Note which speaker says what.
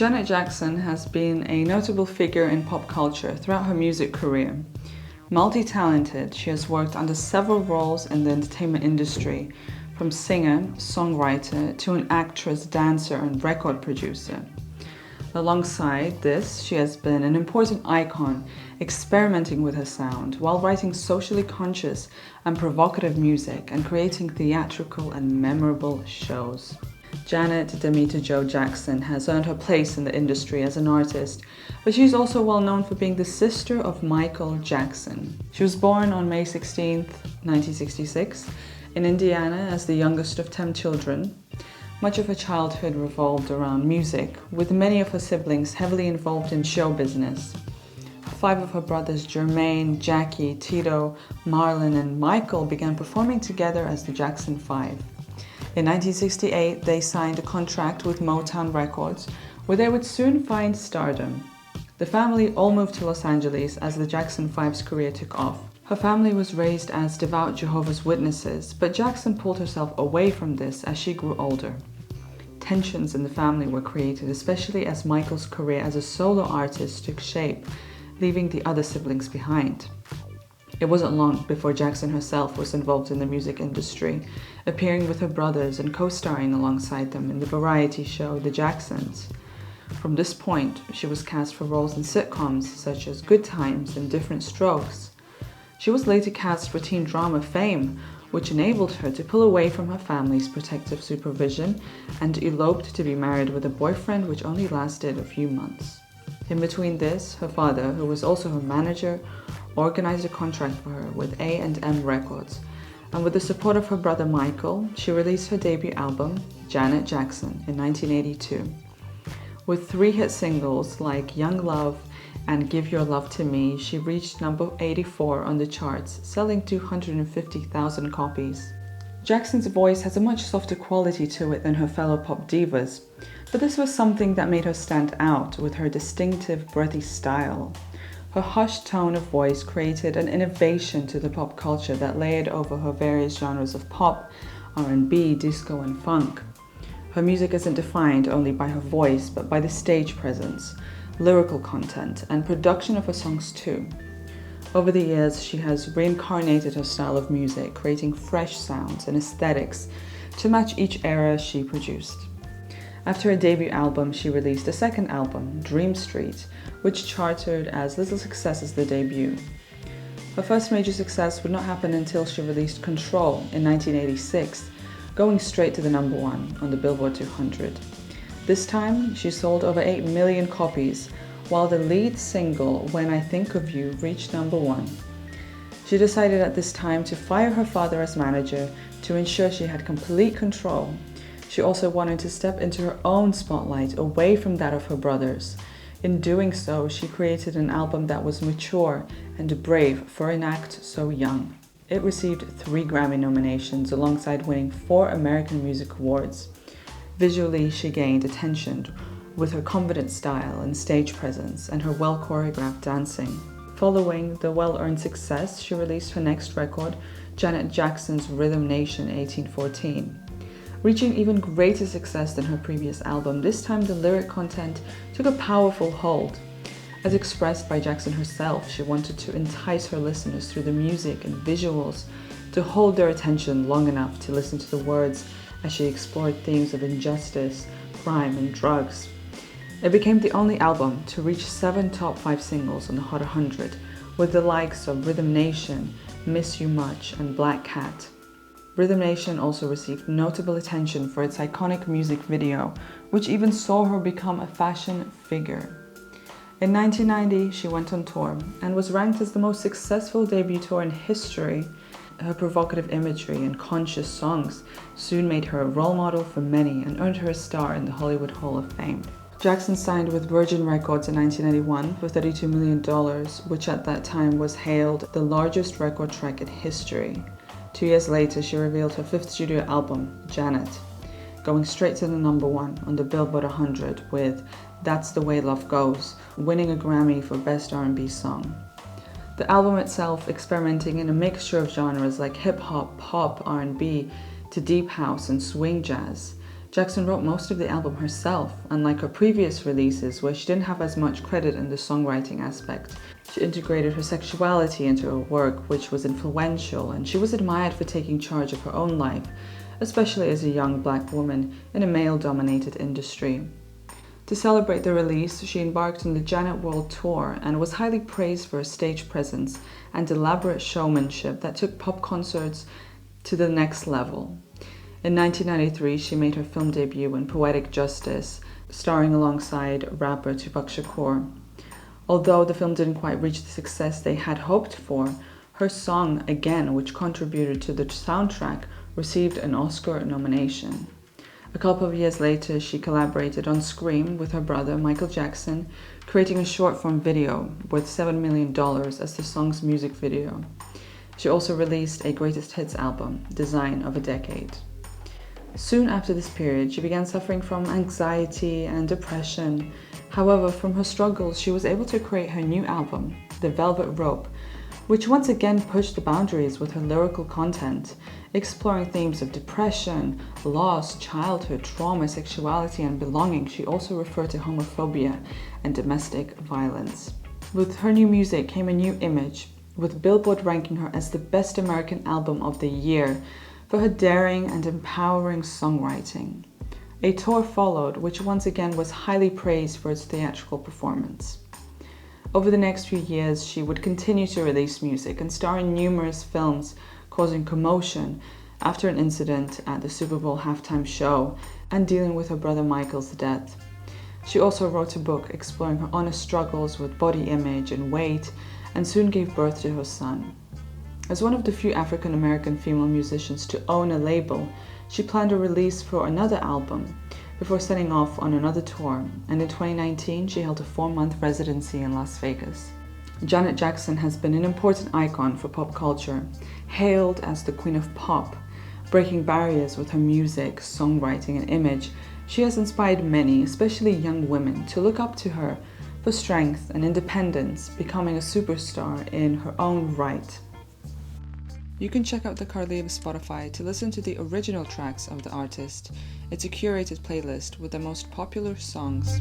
Speaker 1: Janet Jackson has been a notable figure in pop culture throughout her music career. Multi-talented, she has worked under several roles in the entertainment industry, from singer, songwriter, to an actress, dancer, and record producer. Alongside this, she has been an important icon, experimenting with her sound while writing socially conscious and provocative music and creating theatrical and memorable shows. Janet Demita Jo Jackson has earned her place in the industry as an artist, but she's also well known for being the sister of Michael Jackson. She was born on May 16, 1966, in Indiana as the youngest of 10 children. Much of her childhood revolved around music, with many of her siblings heavily involved in show business. 5 of her brothers, Jermaine, Jackie, Tito, Marlon, and Michael, began performing together as the Jackson 5. In 1968, they signed a contract with Motown Records, where they would soon find stardom. The family all moved to Los Angeles as the Jackson 5's career took off. Her family was raised as devout Jehovah's Witnesses, but Jackson pulled herself away from this as she grew older. Tensions in the family were created, especially as Michael's career as a solo artist took shape, leaving the other siblings behind. It wasn't long before Jackson herself was involved in the music industry, appearing with her brothers and co-starring alongside them in the variety show The Jacksons. From this point, she was cast for roles in sitcoms such as Good Times and Different Strokes. She was later cast for teen drama Fame, which enabled her to pull away from her family's protective supervision and eloped to be married with a boyfriend which only lasted a few months. In between this, her father, who was also her manager, organized a contract for her with A&M Records, and with the support of her brother Michael, she released her debut album, Janet Jackson, in 1982. With 3 hit singles like Young Love and Give Your Love to Me, she reached number 84 on the charts, selling 250,000 copies. Jackson's voice has a much softer quality to it than her fellow pop divas, but this was something that made her stand out with her distinctive, breathy style. Her hushed tone of voice created an innovation to the pop culture that layered over her various genres of pop, R&B, disco, and funk. Her music isn't defined only by her voice, but by the stage presence, lyrical content, and production of her songs too. Over the years, she has reincarnated her style of music, creating fresh sounds and aesthetics to match each era she produced. After her debut album, she released a second album, Dream Street, which charted as little success as the debut. Her first major success would not happen until she released Control in 1986, going straight to the number 1 on the Billboard 200. This time, she sold over 8 million copies, while the lead single, When I Think of You, reached number 1. She decided at this time to fire her father as manager to ensure she had complete control. She also wanted to step into her own spotlight away from that of her brothers. In doing so, she created an album that was mature and brave for an act so young. It received 3 Grammy nominations alongside winning 4 American Music Awards. Visually, she gained attention with her confident style and stage presence and her well-choreographed dancing. Following the well-earned success, she released her next record, Janet Jackson's Rhythm Nation 1814. Reaching even greater success than her previous album, this time the lyric content took a powerful hold. As expressed by Jackson herself, she wanted to entice her listeners through the music and visuals to hold their attention long enough to listen to the words as she explored themes of injustice, crime, and drugs. It became the only album to reach 7 top 5 singles on the Hot 100, with the likes of Rhythm Nation, Miss You Much, and Black Cat. Rhythm Nation also received notable attention for its iconic music video, which even saw her become a fashion figure. In 1990, she went on tour and was ranked as the most successful debut tour in history. Her provocative imagery and conscious songs soon made her a role model for many and earned her a star in the Hollywood Hall of Fame. Jackson signed with Virgin Records in 1991 for $32 million, which at that time was hailed the largest record track in history. 2 years later, she revealed her 5th studio album, Janet, going straight to the number 1 on the Billboard 100 with That's the Way Love Goes, winning a Grammy for Best R&B Song. The album itself experimenting in a mixture of genres like hip-hop, pop, R&B, to deep house and swing jazz, Jackson wrote most of the album herself, unlike her previous releases where she didn't have as much credit in the songwriting aspect. She integrated her sexuality into her work, which was influential, and she was admired for taking charge of her own life, especially as a young black woman in a male-dominated industry. To celebrate the release, she embarked on the Janet World Tour and was highly praised for her stage presence and elaborate showmanship that took pop concerts to the next level. In 1993, she made her film debut in Poetic Justice, starring alongside rapper Tupac Shakur. Although the film didn't quite reach the success they had hoped for, her song, Again, which contributed to the soundtrack, received an Oscar nomination. A couple of years later, she collaborated on Scream with her brother Michael Jackson, creating a short-form video worth $7 million as the song's music video. She also released a greatest hits album, Design of a Decade. Soon after this period, she began suffering from anxiety and depression. However, from her struggles, she was able to create her new album, The Velvet Rope, which once again pushed the boundaries with her lyrical content, exploring themes of depression, loss, childhood, trauma, sexuality, and belonging. She also referred to homophobia and domestic violence. With her new music came a new image, with Billboard ranking her as the best American album of the year for her daring and empowering songwriting. A tour followed, which once again was highly praised for its theatrical performance. Over the next few years, she would continue to release music and star in numerous films, causing commotion after an incident at the Super Bowl halftime show and dealing with her brother Michael's death. She also wrote a book exploring her honest struggles with body image and weight, and soon gave birth to her son. As one of the few African-American female musicians to own a label, she planned a release for another album before setting off on another tour, and in 2019 she held a 4-month residency in Las Vegas. Janet Jackson has been an important icon for pop culture, hailed as the Queen of Pop. Breaking barriers with her music, songwriting, and image, she has inspired many, especially young women, to look up to her for strength and independence, becoming a superstar in her own right. You can check out the Carliv Spotify to listen to the original tracks of the artist. It's a curated playlist with the most popular songs.